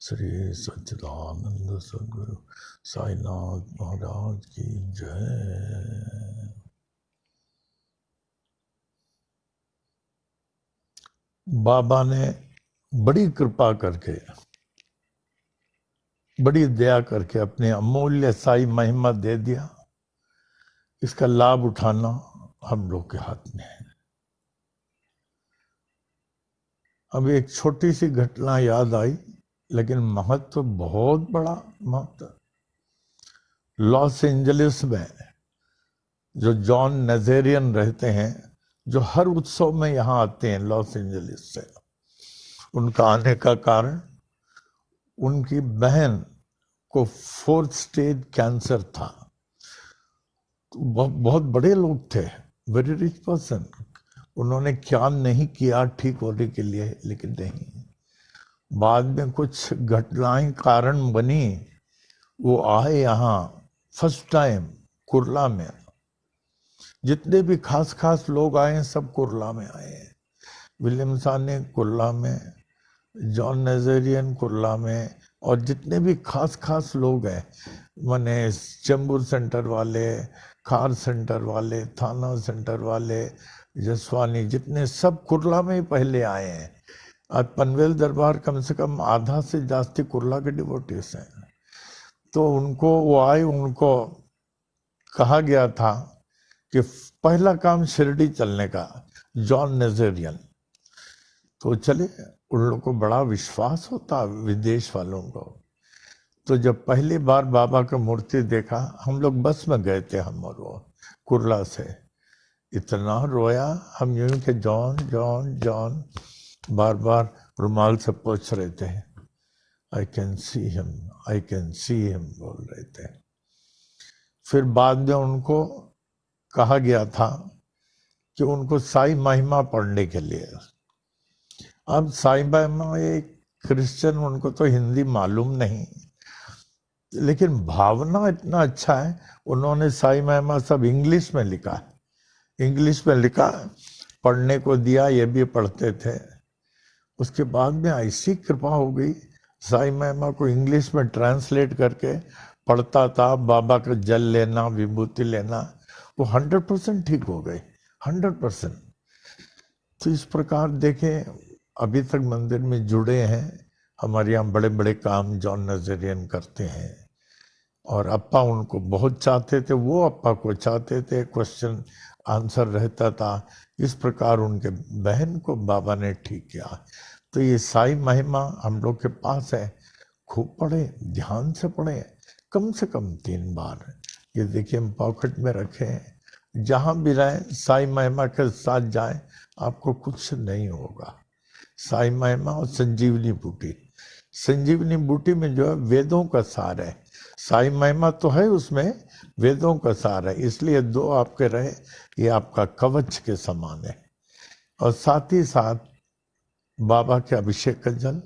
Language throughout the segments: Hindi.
श्री सच्चिदानंद सद्गुरु साईनाथ महाराज की जय। बाबा ने बड़ी कृपा करके, बड़ी दया करके अपने अमूल्य साई महिमा दे दिया। इसका लाभ उठाना हम लोग के हाथ में है। अब एक छोटी सी घटना याद आई, लेकिन महत्व बहुत बड़ा महत्व। लॉस एंजलिस में जो जॉन नजेरियन रहते हैं, जो हर उत्सव में यहाँ आते हैं लॉस एंजलिस से, उनका आने का कारण उनकी बहन को 4th स्टेज कैंसर था। बहुत बड़े लोग थे, वेरी रिच पर्सन। उन्होंने क्या नहीं किया ठीक होने के लिए, लेकिन नहीं, बाद में कुछ घटनाएं कारण बनी। वो आए यहाँ फर्स्ट टाइम कुर्ला में। जितने भी खास खास लोग आए हैं सब कुर्ला में आए हैं। विलियम साने कुर्ला में, जॉन नजेरियन कुर्ला में, और जितने भी खास खास लोग हैं, माने चेंबूर सेंटर वाले, खार सेंटर वाले, थाना सेंटर वाले, जसवानी, जितने सब कुर्ला में ही पहले आए हैं। आज पनवेल दरबार कम से कम आधा से जास्ती कुर्ला के डिवोटीज हैं। तो उनको वो आए, उनको कहा गया था कि पहला काम शिरडी चलने का, जॉन नजेरियन। तो चले, उन लोगों को बड़ा विश्वास होता विदेश वालों को। तो जब पहली बार बाबा का मूर्ति देखा, हम लोग बस में गए थे, हम और वो कुर्ला से, इतना रोया हम, यूं के जॉन जॉन जॉन बार बार रुमाल से पोंछ रहे थे। I can see him, I can see him बोल रहे थे। फिर बाद में उनको कहा गया था कि उनको साई महिमा पढ़ने के लिए। अब साई महिमा एक क्रिश्चियन, उनको तो हिंदी मालूम नहीं, लेकिन भावना इतना अच्छा है। उन्होंने साई महिमा सब इंग्लिश में लिखा, इंग्लिश में लिखा, पढ़ने को दिया, ये भी पढ़ते थे। उसके बाद में ऐसी कृपा हो गई, साई महिमा को इंग्लिश में ट्रांसलेट करके पढ़ता था। बाबा का जल लेना, विभूति लेना, वो 100% ठीक हो गए, 100%। तो इस प्रकार देखें, अभी तक मंदिर में जुड़े हैं। हमारे यहाँ बड़े बड़े काम जॉन नजरियन करते हैं, और अप्पा उनको बहुत चाहते थे, वो अप्पा को चाहते थे, क्वेश्चन आंसर रहता था। इस प्रकार उनके बहन को बाबा ने ठीक किया। तो ये साई महिमा हम लोग के पास है, खूब पढ़े, ध्यान से पढ़े, कम से कम 3 बार। ये देखिए हम पॉकेट में रखे हैं, जहाँ भी रहे साई महिमा के साथ जाए, आपको कुछ नहीं होगा। साई महिमा और संजीवनी बूटी, संजीवनी बूटी में जो है वेदों का सार है, साई महिमा तो है उसमें, वेदों का सार है, इसलिए 2 आपके रहे, ये आपका कवच के समान है। और साथ ही साथ बाबा के अभिषेक का जल,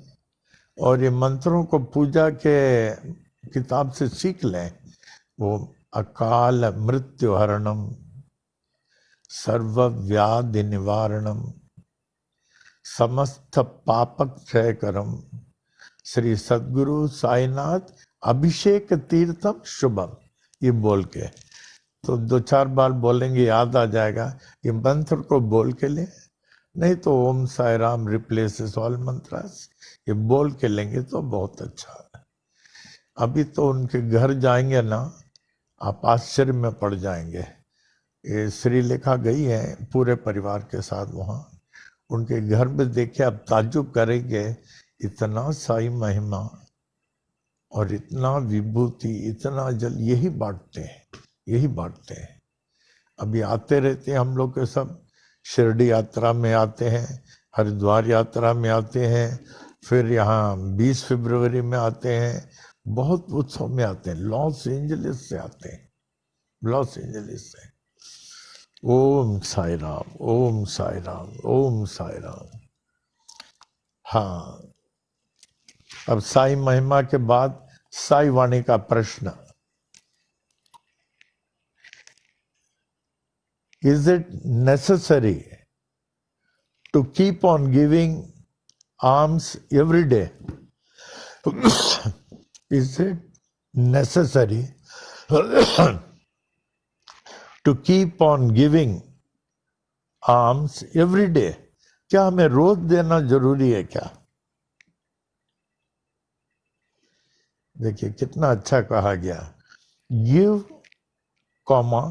और ये मंत्रों को पूजा के किताब से सीख लें। वो अकाल मृत्यु हरणम, सर्व व्याधि निवारणम, समस्त पापक क्षय करम, श्री सद्गुरु साईनाथ अभिषेक तीर्थम शुभम। ये बोल के तो 2-4 बार बोलेंगे, याद आ जाएगा। ये मंत्र को बोल के ले, नहीं तो ओम साई राम रिप्लेसेस ऑल मंत्रास, ये बोल के लेंगे तो बहुत अच्छा है। अभी तो उनके घर जाएंगे ना, आप आश्चर्य में पड़ जाएंगे। ये श्रीलेखा गई है पूरे परिवार के साथ वहाँ, उनके घर में देखे आप ताज्जुब करेंगे, इतना साई महिमा और इतना विभूति, इतना जल, यही बांटते हैं, यही बांटते हैं। अभी आते रहते हैं हम लोग के सब, शिरडी यात्रा में आते हैं, हरिद्वार यात्रा में आते हैं, फिर यहाँ 20 फरवरी में आते हैं, बहुत उत्सव में आते हैं। लॉस एंजलिस से आते हैं, लॉस एंजलिस से। ओम साई राम, ओम साई राम, ओम साई राम। हाँ, अब साई महिमा के बाद साई वाणी का प्रश्न, is it necessary to keep on giving alms every day? Is it necessary to keep on giving alms every day? क्या हमें रोज देना जरूरी है क्या? देखिए कितना अच्छा कहा गया, give comma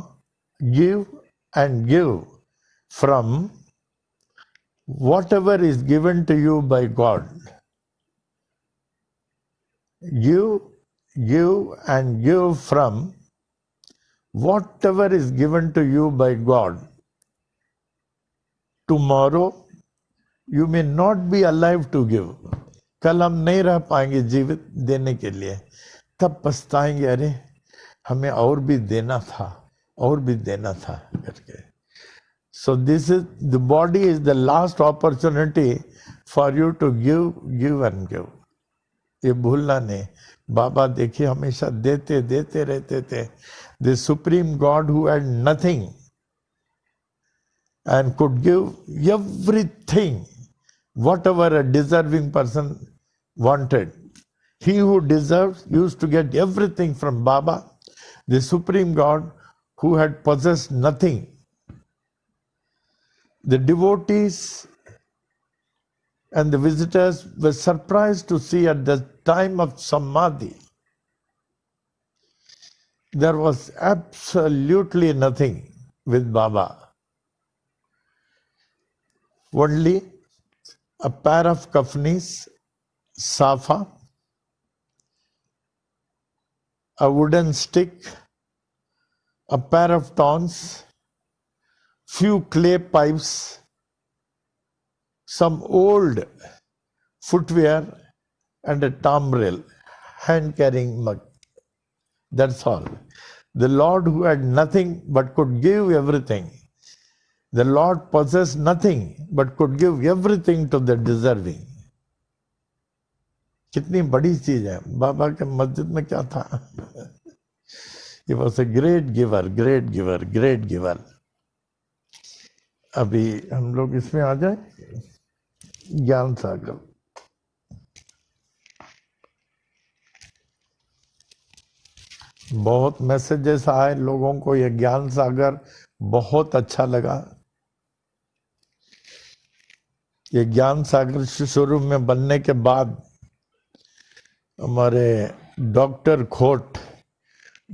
give and give from whatever is given to you by God. Give and give from whatever is given to you by God. Tomorrow you may not be alive to give. कल हम नहीं रह पाएंगे जीवित देने के लिए, तब पछताएंगे, अरे हमें और भी देना था, और भी देना था करके. So this is, the body is the last opportunity for you to give and give. ये भूलना नहीं. बाबा देखिए हमेशा देते देते रहते थे. The supreme God who had nothing and could give everything, whatever a deserving person wanted. He who deserves used to get everything from Baba. The supreme God who had possessed nothing. The devotees and the visitors were surprised to see at the time of Samadhi, there was absolutely nothing with Baba. Only a pair of kafnis, safa, a wooden stick, a pair of tongs, few clay pipes, some old footwear, and a tambril, hand-carrying mug. That's all. The Lord who had nothing but could give everything. The Lord possessed nothing but could give everything to the deserving. कितनी बड़ी चीज है. बाबा के मस्जिद में क्या था? He was a great giver, great giver, great giver. अभी हम लोग इसमें आ जाए, ज्ञान सागर. बहुत मैसेजेस आए लोगों को, ये ज्ञान सागर बहुत अच्छा लगा. ये ज्ञान सागर शुरू में बनने के बाद हमारे डॉक्टर खोट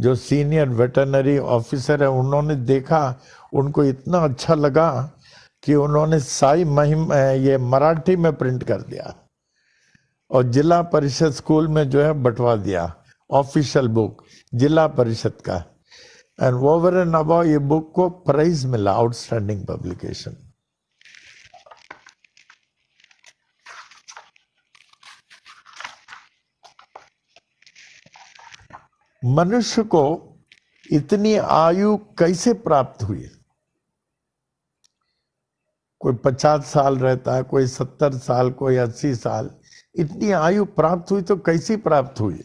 जो सीनियर वेटरनरी ऑफिसर है, उन्होंने देखा, उनको इतना अच्छा लगा कि उन्होंने साई महिम ये मराठी में प्रिंट कर दिया और जिला परिषद स्कूल में जो है बंटवा दिया. ऑफिशियल बुक जिला परिषद का. एंड ओवर एंड अबाउट ये बुक को प्राइज मिला, आउटस्टैंडिंग पब्लिकेशन. मनुष्य को इतनी आयु कैसे प्राप्त हुई? कोई 50 साल रहता है, कोई 70 साल, कोई 80 साल. इतनी आयु प्राप्त हुई तो कैसी प्राप्त हुई?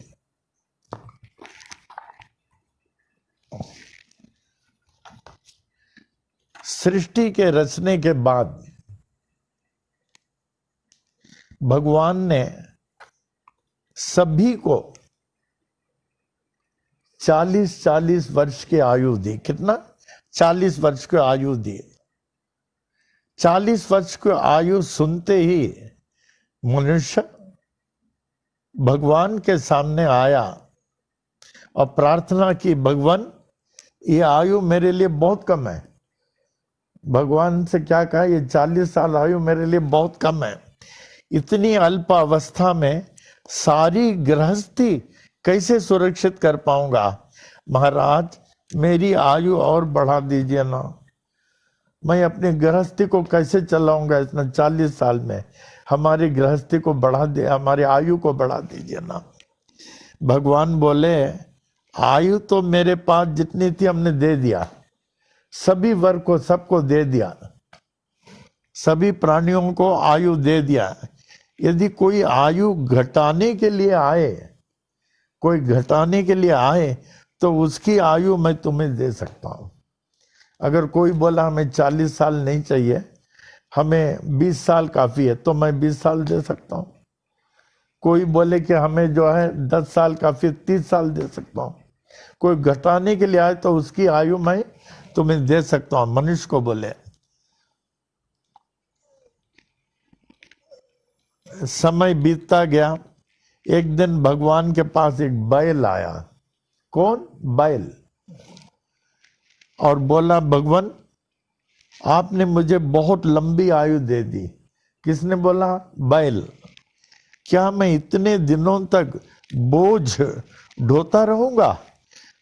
सृष्टि के रचने के बाद भगवान ने सभी को 40-40 वर्ष की आयु दी. कितना? 40 वर्ष की आयु दी. 40 वर्ष की आयु सुनते ही मनुष्य भगवान के सामने आया और प्रार्थना की, भगवान ये आयु मेरे लिए बहुत कम है. भगवान से क्या कहा? ये 40 साल आयु मेरे लिए बहुत कम है. इतनी अल्प अवस्था में सारी गृहस्थी कैसे सुरक्षित कर पाऊंगा? महाराज मेरी आयु और बढ़ा दीजिए ना. मैं अपनी गृहस्थी को कैसे चलाऊंगा इतना 40 साल में? हमारी गृहस्थी को बढ़ा दे, हमारी आयु को बढ़ा दीजिए ना. भगवान बोले, आयु तो मेरे पास जितनी थी हमने दे दिया, सभी वर्ग को सबको दे दिया, सभी प्राणियों को आयु दे दिया. यदि कोई आयु घटाने के लिए आए, कोई घटाने के लिए आए तो उसकी आयु मैं तुम्हें दे सकता हूं. अगर कोई बोला हमें 40 साल नहीं चाहिए, हमें 20 साल काफी है, तो मैं 20 साल दे सकता हूं. कोई बोले कि हमें जो है 10 साल का फिर 30 साल दे सकता हूँ। कोई घटाने के लिए आए तो उसकी आयु मैं तुम्हें दे सकता हूँ, मनुष्य को बोले। समय बीतता गया। एक दिन भगवान के पास एक बैल आया। कौन? बैल। और बोला, भगवान आपने मुझे बहुत लंबी आयु दे दी। किसने बोला? बैल। क्या मैं इतने दिनों तक बोझ ढोता रहूंगा?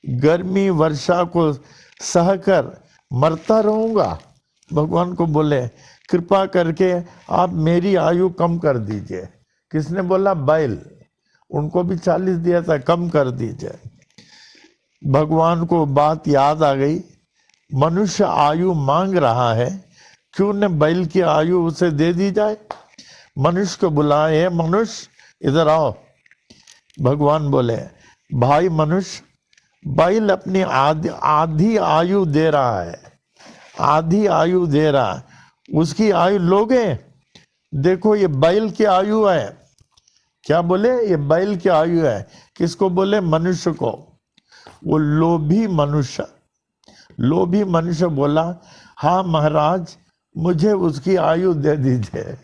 गर्मी वर्षा को सहकर मरता रहूंगा? भगवान को बोले, कृपा करके आप मेरी आयु कम कर दीजिए। किसने बोला? बैल। उनको भी 40 दिया था, कम कर दीजिए। भगवान को बात याद आ गई, मनुष्य आयु मांग रहा है, क्यों न बैल की आयु उसे दे दी जाए। मनुष्य को बुलाए, मनुष्य इधर आओ। भगवान बोले, भाई मनुष्य, बैल अपनी आधी आयु दे रहा है, आधी आयु दे रहा है, उसकी आयु लोगे? देखो ये बैल की आयु है। क्या बोले? ये बैल की आयु है। किसको बोले? मनुष्य को। वो लोभी मनुष्य बोला, हाँ महाराज मुझे उसकी आयु दे दीजिए।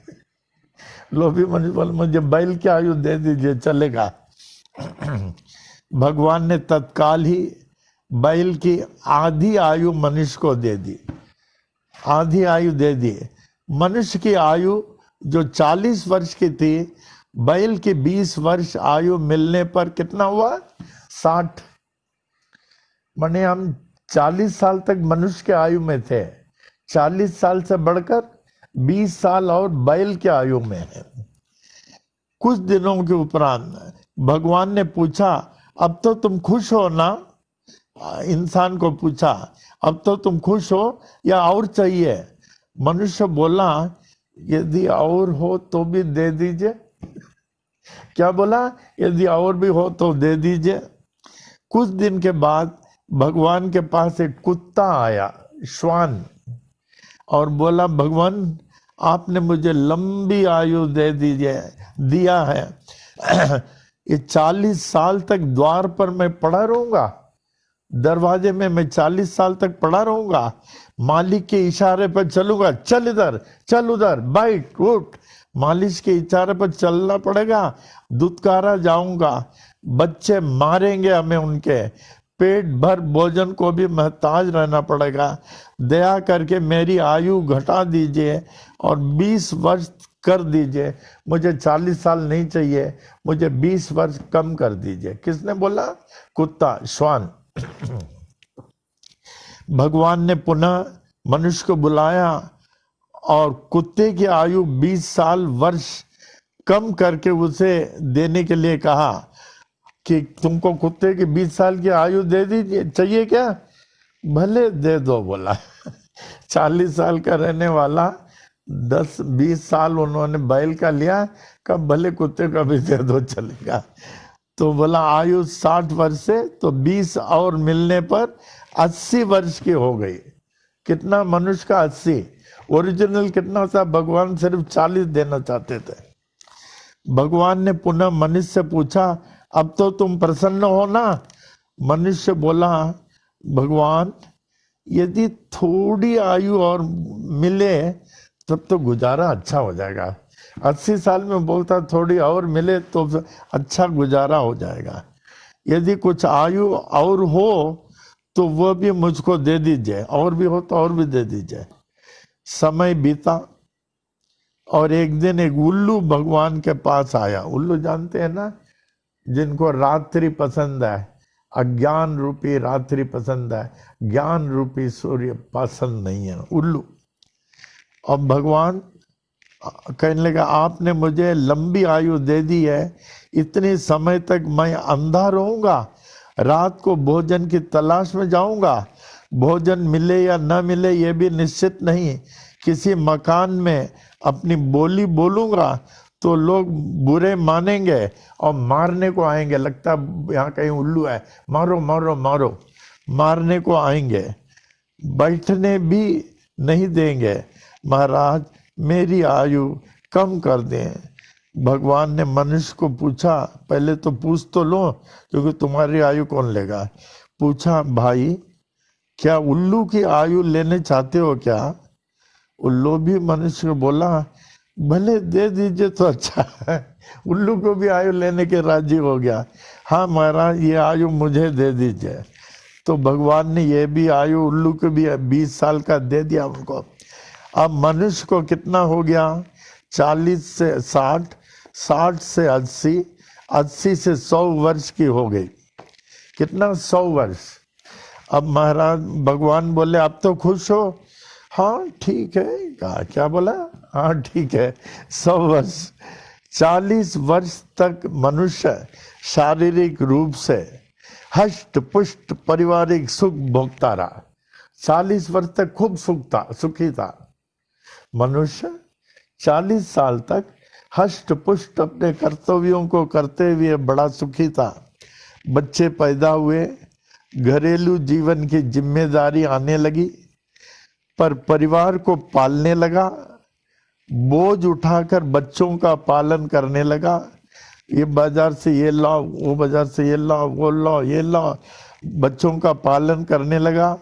लोभी मनुष्य बोला, मुझे बैल की आयु दे दीजिए, चलेगा। भगवान ने तत्काल ही बैल की आधी आयु मनुष्य को दे दी। आधी आयु दे दी। मनुष्य की आयु जो 40 वर्ष की थी, बैल की 20 वर्ष आयु मिलने पर कितना हुआ? 60। माने हम 40 साल तक मनुष्य के आयु में थे, 40 साल से बढ़कर 20 साल और बैल के आयु में है। कुछ दिनों के उपरांत भगवान ने पूछा, अब तो तुम खुश हो ना? इंसान को पूछा, अब तो तुम खुश हो या और चाहिए? मनुष्य बोला, यदि और हो तो भी दे दीजिए। क्या बोला? यदि और भी हो तो दे दीजिए। कुछ दिन के बाद भगवान के पास एक कुत्ता आया, श्वान, और बोला, भगवान आपने मुझे लंबी आयु दे दिया है। ये 40 साल तक द्वार पर मैं पड़ा रहूंगा, दरवाजे में मैं 40 साल तक पड़ा रहूंगा, मालिक के इशारे पर चलूंगा, चल इधर, चल उधर, बैठ, उठ, मालिक के इशारे पर चलना पड़ेगा, दुत्कारा जाऊंगा, बच्चे मारेंगे हमें, उनके पेट भर भोजन को भी मोहताज रहना पड़ेगा। दया करके मेरी आयु घटा दीजिए और 20 वर्ष कर दीजिए। मुझे 40 साल नहीं चाहिए, मुझे 20 वर्ष कम कर दीजिए। किसने बोला? कुत्ता, श्वान। भगवान ने पुनः मनुष्य को बुलाया और कुत्ते की आयु 20 साल वर्ष कम करके उसे देने के लिए कहा कि तुमको कुत्ते की 20 साल की आयु दे दीजिए, चाहिए क्या? भले दे दो, बोला। 40 साल का रहने वाला 10-20 साल उन्होंने बैल का लिया, कब भले कुत्ते का भी दे दो, चलेगा। तो बोला आयु 60 वर्ष से तो 20 और मिलने पर 80 वर्ष की हो गई। कितना? मनुष्य का 80। ओरिजिनल कितना था? भगवान सिर्फ 40 देना चाहते थे। भगवान ने पुनः मनुष्य से पूछा, अब तो तुम प्रसन्न हो ना? मनुष्य बोला, भगवान यदि थोड़ी आयु और मिले तब तो गुजारा अच्छा हो जाएगा। 80 साल में बोलता थोड़ी और मिले तो अच्छा गुजारा हो जाएगा। यदि कुछ आयु और हो तो वह भी मुझको दे दीजिए, और भी हो तो और भी दे दीजिए। समय बीता और एक दिन एक उल्लू भगवान के पास आया। उल्लू जानते हैं ना, जिनको रात्रि पसंद है, अज्ञान रूपी रात्रि पसंद है, ज्ञान रूपी सूर्य पसंद नहीं है, उल्लू। अब भगवान कहने लगा, आपने मुझे लंबी आयु दे दी है, इतने समय तक मैं अंधा रहूंगा, रात को भोजन की तलाश में जाऊंगा, भोजन मिले या न मिले ये भी निश्चित नहीं, किसी मकान में अपनी बोली बोलूंगा तो लोग बुरे मानेंगे और मारने को आएंगे, लगता यहाँ कहीं उल्लू है, मारो मारो मारो, मारने को आएंगे, बैठने भी नहीं देंगे। महाराज मेरी आयु कम कर दें, भगवान ने मनुष्य को पूछा, पहले तो पूछ तो लो क्योंकि तुम्हारी आयु कौन लेगा। पूछा, भाई क्या उल्लू की आयु लेने चाहते हो क्या? उल्लू भी मनुष्य को बोला, भले दे दीजिए तो अच्छा है। उल्लू को भी आयु लेने के राजी हो गया। हाँ महाराज, ये आयु मुझे दे दीजिए। तो भगवान ने ये भी आयु उल्लू को भी 20 साल का दे दिया उनको। अब मनुष्य को कितना हो गया? 40 से 60, 60 से 80, 80 से 100 वर्ष की हो गई। कितना? 100 वर्ष। अब महाराज भगवान बोले, आप तो खुश हो? हाँ ठीक है। कहा, क्या बोला? हाँ ठीक है। 100 वर्ष, 40 वर्ष तक मनुष्य शारीरिक रूप से हष्ट पुष्ट पारिवारिक सुख भोगता रहा। 40 वर्ष तक खूब सुखी था मनुष्य। 40 साल तक हष्ट पुष्ट अपने कर्तव्यों को करते हुए बड़ा सुखी था। बच्चे पैदा हुए, घरेलू जीवन की जिम्मेदारी आने लगी, पर परिवार को पालने लगा, बोझ उठाकर बच्चों का पालन करने लगा। ये बाजार से ये लाओ, वो बाजार से ये लाओ, वो लाओ, ये लाओ, बच्चों का पालन करने लगा।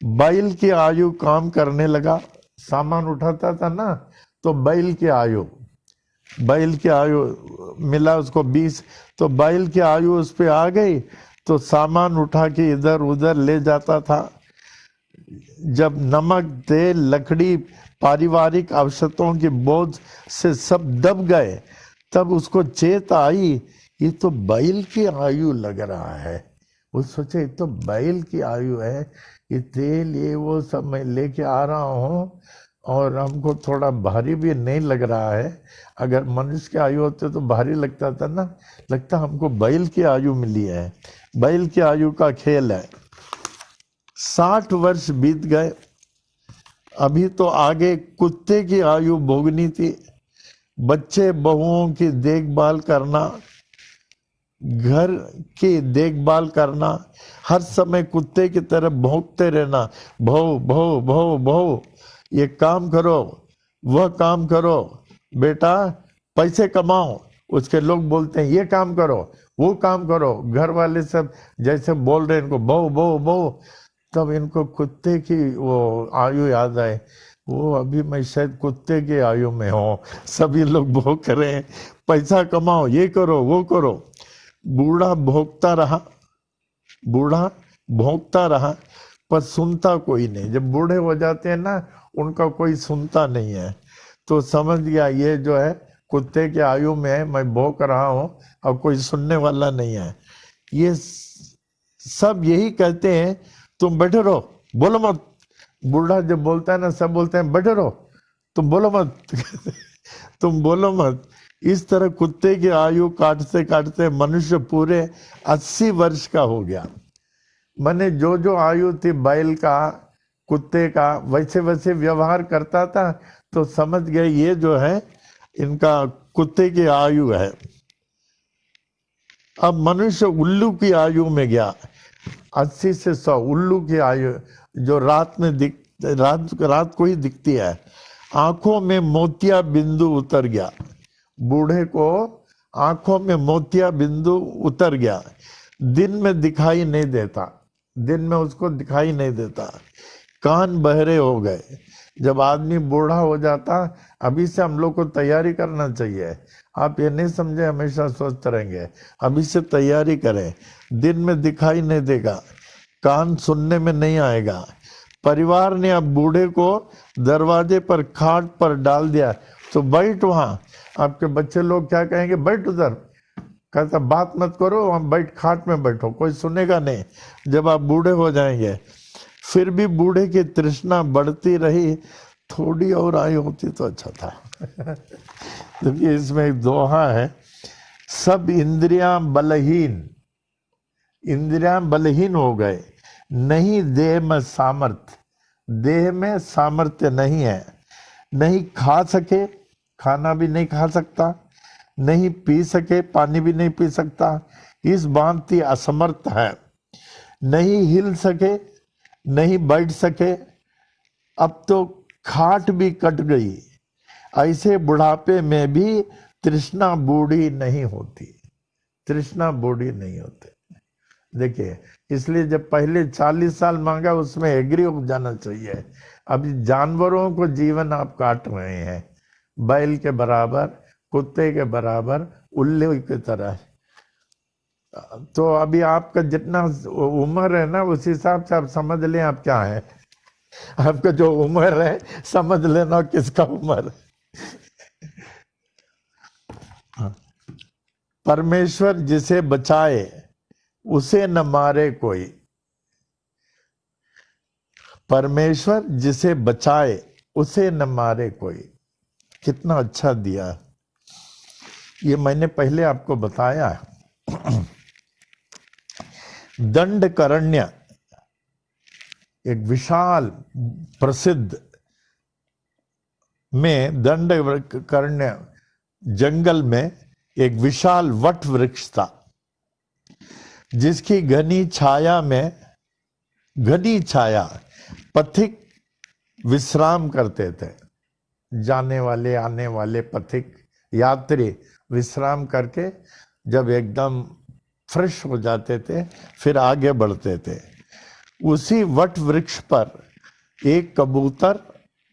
बैल की आयु काम करने लगा। सामान उठाता था ना, तो बैल की आयु मिला उसको 20, तो बैल की आयु उस पे आ गई, तो सामान उठा के इधर उधर ले जाता था। जब नमक, तेल, लकड़ी, पारिवारिक आवश्यकताओं के बोझ से सब दब गए, तब उसको चेत आई, ये तो बैल की आयु लग रहा है। वो सोचे, ये तो बैल की आयु है, ये तेल ये वो सब मैं लेके आ रहा हूँ और हमको थोड़ा भारी भी नहीं लग रहा है। अगर मनुष्य की आयु होते तो भारी लगता था ना, लगता हमको बैल की आयु मिली है। बैल की आयु का खेल है। 60 वर्ष बीत गए, अभी तो आगे कुत्ते की आयु भोगनी थी। बच्चे बहुओं की देखभाल करना, घर की देखभाल करना, हर समय कुत्ते की तरह भौंकते रहना, भौ भौ भौ भौ, ये काम करो, वह काम करो, बेटा पैसे कमाओ। उसके लोग बोलते हैं ये काम करो, वो काम करो, घर वाले सब जैसे बोल रहे हैं इनको भौ भौ भौ, तब इनको कुत्ते की वो आयु याद आए। वो अभी मैं शायद कुत्ते की आयु में हूँ, सभी लोग भौंक रहे हैं, पैसा कमाओ, ये करो, वो करो। बूढ़ा भोंकता रहा, पर सुनता कोई नहीं। जब बूढ़े हो जाते हैं ना, उनका कोई सुनता नहीं है। तो समझ गया ये जो है कुत्ते के आयु में है, मैं भौंक रहा हूँ, अब कोई सुनने वाला नहीं है। ये सब यही कहते हैं, तुम बैठे रहो, बोलो मत। बूढ़ा जब बोलता है ना, सब बोलते हैं बैठे रहो, तुम बोलो मत। तुम बोलो मत। इस तरह कुत्ते की आयु काटते काटते मनुष्य पूरे 80 वर्ष का हो गया। मैंने जो जो आयु थी बैल का, कुत्ते का, वैसे वैसे व्यवहार करता था, तो समझ गए ये जो है इनका कुत्ते की आयु है। अब मनुष्य उल्लू की आयु में गया। 80 से 100 उल्लू की आयु, जो रात को ही दिखती है। आंखों में मोतिया बिंदु उतर गया। बूढ़े को आंखों में मोतिया बिंदु उतर गया। दिन में दिखाई नहीं देता, दिन में उसको दिखाई नहीं देता। कान बहरे हो गए। जब आदमी बूढ़ा हो जाता, अभी से हम लोग को तैयारी करना चाहिए। आप ये नहीं समझे हमेशा स्वस्थ रहेंगे, अभी से तैयारी करें। दिन में दिखाई नहीं देगा, कान सुनने में नहीं आएगा। परिवार ने अब बूढ़े को दरवाजे पर खाट पर डाल दिया, तो बैठ वहां। आपके बच्चे लोग क्या कहेंगे, बैठ उधर। कहता बात मत करो, हम बैठ, खाट में बैठो, कोई सुनेगा नहीं जब आप बूढ़े हो जाएंगे। फिर भी बूढ़े की तृष्णा बढ़ती रही, थोड़ी और आयु होती तो अच्छा था। देखिए इसमें एक दोहा है, सब इंद्रियां बलहीन हो गए, नहीं देह में सामर्थ्य, देह में सामर्थ्य नहीं है। नहीं खा सके, खाना भी नहीं खा सकता, नहीं पी सके, पानी भी नहीं पी सकता, इस भांति असमर्थ है। नहीं हिल सके, नहीं बैठ सके, अब तो खाट भी कट गई। ऐसे बुढ़ापे में भी तृष्णा बूढ़ी नहीं होती, तृष्णा बूढ़ी नहीं होती। देखिए, इसलिए जब पहले 40 साल मांगा उसमें एग्री हो जाना चाहिए। अभी जानवरों को जीवन आप काट रहे हैं, बैल के बराबर, कुत्ते के बराबर, उल्लू की तरह। तो अभी आपका जितना उम्र है ना, उस हिसाब से आप समझ लें आप क्या है। आपका जो उम्र है समझ लेना किसका उम्र। परमेश्वर जिसे बचाए उसे न मारे कोई, परमेश्वर जिसे बचाए उसे न मारे कोई। कितना अच्छा दिया। ये मैंने पहले आपको बताया। दंडकारण्य एक विशाल प्रसिद्ध में, दंडकारण्य जंगल में एक विशाल वट वृक्ष था, जिसकी घनी छाया में, घनी छाया, पथिक विश्राम करते थे। जाने वाले आने वाले पथिक यात्री विश्राम करके जब एकदम फ्रेश हो जाते थे फिर आगे बढ़ते थे। उसी वट वृक्ष पर एक कबूतर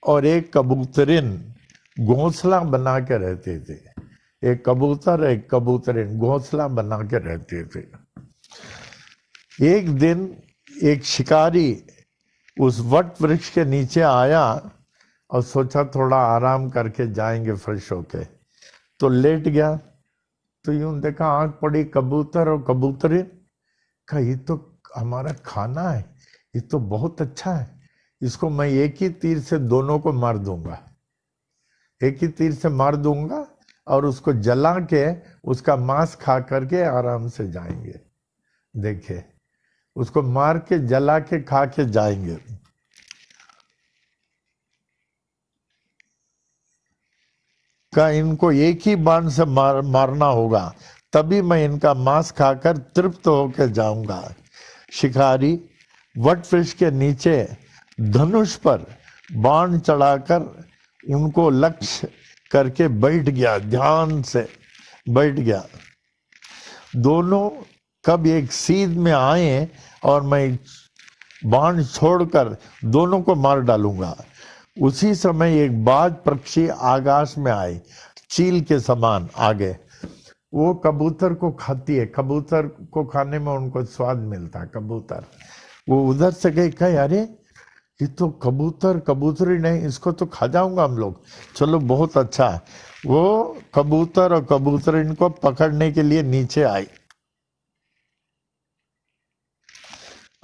और एक कबूतरिन घोंसला बना के रहते थे। एक कबूतर एक कबूतरिन घोंसला बना के रहते थे। एक दिन एक शिकारी उस वट वृक्ष के नीचे आया और सोचा थोड़ा आराम करके जाएंगे फ्रेश होके, तो लेट गया। तो यूं देखा, आंख पड़ी कबूतर और कबूतरी का, ये तो हमारा खाना है, ये तो बहुत अच्छा है, इसको मैं एक ही तीर से दोनों को मार दूंगा, एक ही तीर से मार दूंगा और उसको जला के उसका मांस खा करके आराम से जाएंगे। देखिए, उसको मार के जला के खा के जाएंगे। का इनको एक ही बाण से मारना होगा, तभी मैं इनका मांस खाकर तृप्त होकर जाऊंगा। शिकारी वट वृक्ष के नीचे धनुष पर बाण चढ़ाकर उनको लक्ष्य करके बैठ गया, ध्यान से बैठ गया। दोनों कब एक सीध में आए और मैं बाण छोड़कर दोनों को मार डालूंगा। उसी समय एक बाज पक्षी आकाश में आए, चील के समान आगे। वो कबूतर को खाती है, कबूतर को खाने में उनको स्वाद मिलता है। कबूतर वो उधर से गए, कहे अरे ये तो कबूतर कबूतरी नहीं, इसको तो खा जाऊंगा हम लोग, चलो बहुत अच्छा। वो कबूतर और कबूतर इनको पकड़ने के लिए नीचे आई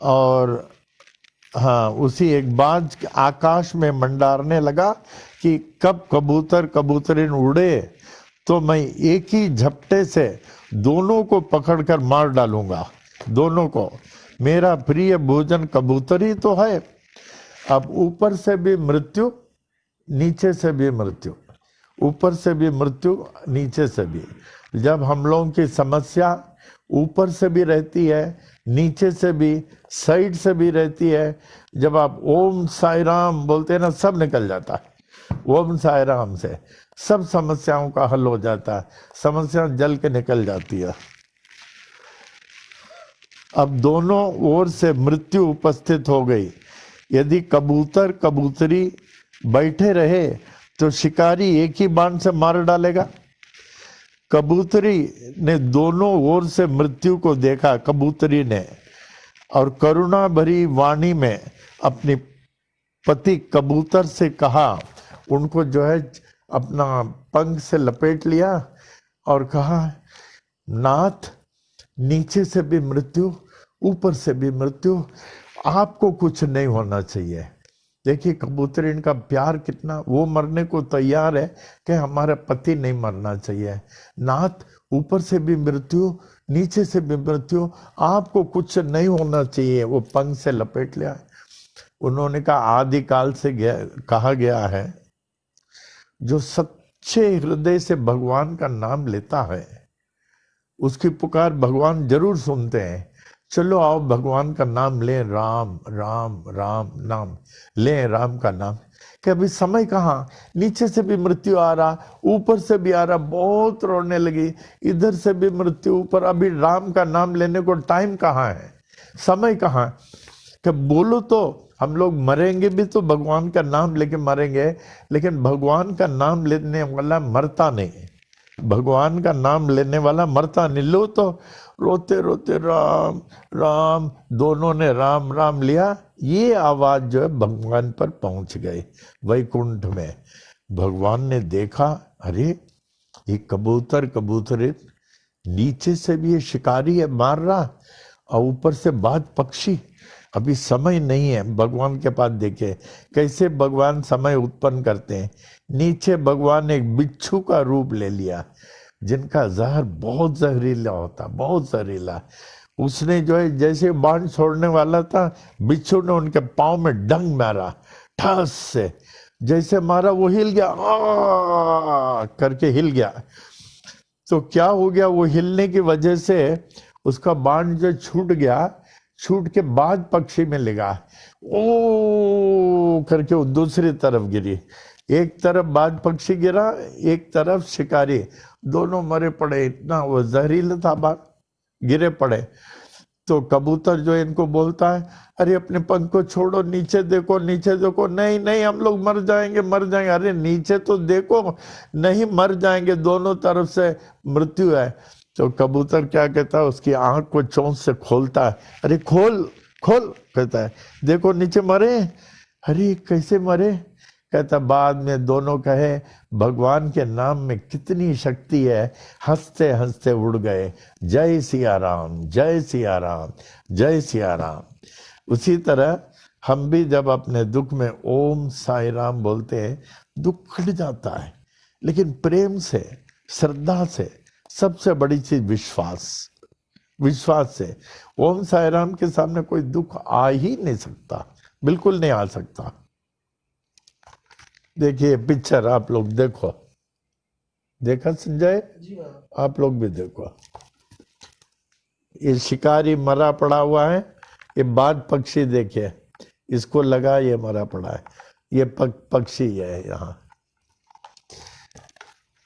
और हाँ, उसी एक बाज आकाश में मंडारने लगा कि कब कबूतर कबूतरिन उड़े तो मैं एक ही झपटे से दोनों को पकड़कर मार डालूंगा, दोनों को। मेरा प्रिय भोजन कबूतर ही तो है। अब ऊपर से भी मृत्यु, नीचे से भी मृत्यु, ऊपर से भी मृत्यु, नीचे से भी। जब हम लोगों की समस्या ऊपर से भी रहती है, नीचे से भी, साइड से भी रहती है, जब आप ओम साई राम बोलते हैं ना, सब निकल जाता है। ओम साई राम से सब समस्याओं का हल हो जाता है, समस्या जल के निकल जाती है। अब दोनों ओर से मृत्यु उपस्थित हो गई। यदि कबूतर कबूतरी बैठे रहे तो शिकारी एक ही बाण से मार डालेगा। कबूतरी ने दोनों ओर से मृत्यु को देखा, कबूतरी ने, और करुणा भरी वाणी में अपनी पति कबूतर से कहा, उनको जो है अपना पंख से लपेट लिया और कहा, नाथ, नीचे से भी मृत्यु, ऊपर से भी मृत्यु, आपको कुछ नहीं होना चाहिए। देखिए कबूतर इनका प्यार कितना, वो मरने को तैयार है कि हमारा पति नहीं मरना चाहिए। नाथ, ऊपर से भी मृत्यु, नीचे से भी मृत्यु, आपको कुछ नहीं होना चाहिए। वो पंख से लपेट लिया। उन्होंने कहा, आदिकाल से कहा गया है, जो सच्चे हृदय से भगवान का नाम लेता है उसकी पुकार भगवान जरूर सुनते हैं। चलो आओ भगवान का नाम लें, राम राम राम नाम लें, राम का नाम। कि अभी समय कहाँ, नीचे से भी मृत्यु आ रहा, ऊपर से भी आ रहा, बहुत रोने लगी, इधर से भी मृत्यु ऊपर, अभी राम का नाम लेने को टाइम कहाँ है, समय कहाँ। कि बोलो तो हम लोग मरेंगे भी तो भगवान का नाम लेके मरेंगे, लेकिन भगवान का नाम लेने वाला मरता नहीं, भगवान का नाम लेने वाला मरता नहीं। लो तो रोते रोते राम राम, दोनों ने राम राम लिया, ये आवाज जो है भगवान पर पहुंच गई वैकुंठ में। भगवान ने देखा, अरे ये कबूतर कबूतरित, नीचे से भी ये शिकारी है मार रहा, और ऊपर से बाज पक्षी, अभी समय नहीं है। भगवान के पास देखे कैसे भगवान समय उत्पन्न करते हैं। नीचे भगवान ने एक बिच्छू का रूप ले लिया, जिनका जहर बहुत जहरीला होता, बहुत जहरीला। उसने जो है जैसे बाण छोड़ने वाला था, बिच्छू ने उनके पांव में डंग मारा, ठस से जैसे मारा वो हिल गया, करके हिल गया। तो क्या हो गया, वो हिलने की वजह से उसका बाण जो छूट गया, छूट के बाद पक्षी में लगा, ओ करके वो दूसरी तरफ गिरी। एक तरफ बाज पक्षी गिरा, एक तरफ शिकारी, दोनों मरे पड़े, इतना वो जहरीला था बाग, गिरे पड़े। तो कबूतर जो इनको बोलता है, अरे अपने पंख को छोड़ो, नीचे देखो नीचे देखो, नहीं नहीं हम लोग मर जाएंगे मर जाएंगे। अरे नीचे तो देखो, नहीं मर जाएंगे, दोनों तरफ से मृत्यु है। तो कबूतर क्या कहता है, उसकी आंख को चोंच से खोलता है, अरे खोल खोल, कहता है देखो नीचे मरे। अरे कैसे मरे, कहता बाद में दोनों कहे भगवान के नाम में कितनी शक्ति है, हंसते हंसते उड़ गए, जय सिया राम जय सिया राम जय सिया राम। उसी तरह हम भी जब अपने दुख में ओम साई राम बोलते हैं, दुख कट जाता है, लेकिन प्रेम से श्रद्धा से, सबसे बड़ी चीज विश्वास, विश्वास से ओम साई राम के सामने कोई दुख आ ही नहीं सकता, बिल्कुल नहीं आ सकता। देखिए पिक्चर आप लोग देखो, देखा संजय, आप लोग भी देखो। ये शिकारी मरा पड़ा हुआ है, ये बाज पक्षी देखिए, इसको लगा ये मरा पड़ा है, ये पक्षी है यहाँ।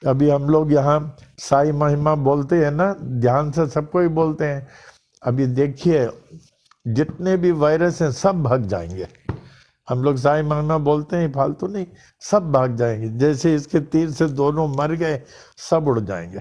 अभी हम लोग यहाँ साई महिमा बोलते हैं ना, ध्यान से सबको ही बोलते हैं। अभी देखिए जितने भी वायरस हैं सब भाग जाएंगे। हम लोग साई महिमा बोलते हैं, फालतू नहीं, सब भाग जाएंगे। जैसे इसके तीर से दोनों मर गए, सब उड़ जाएंगे।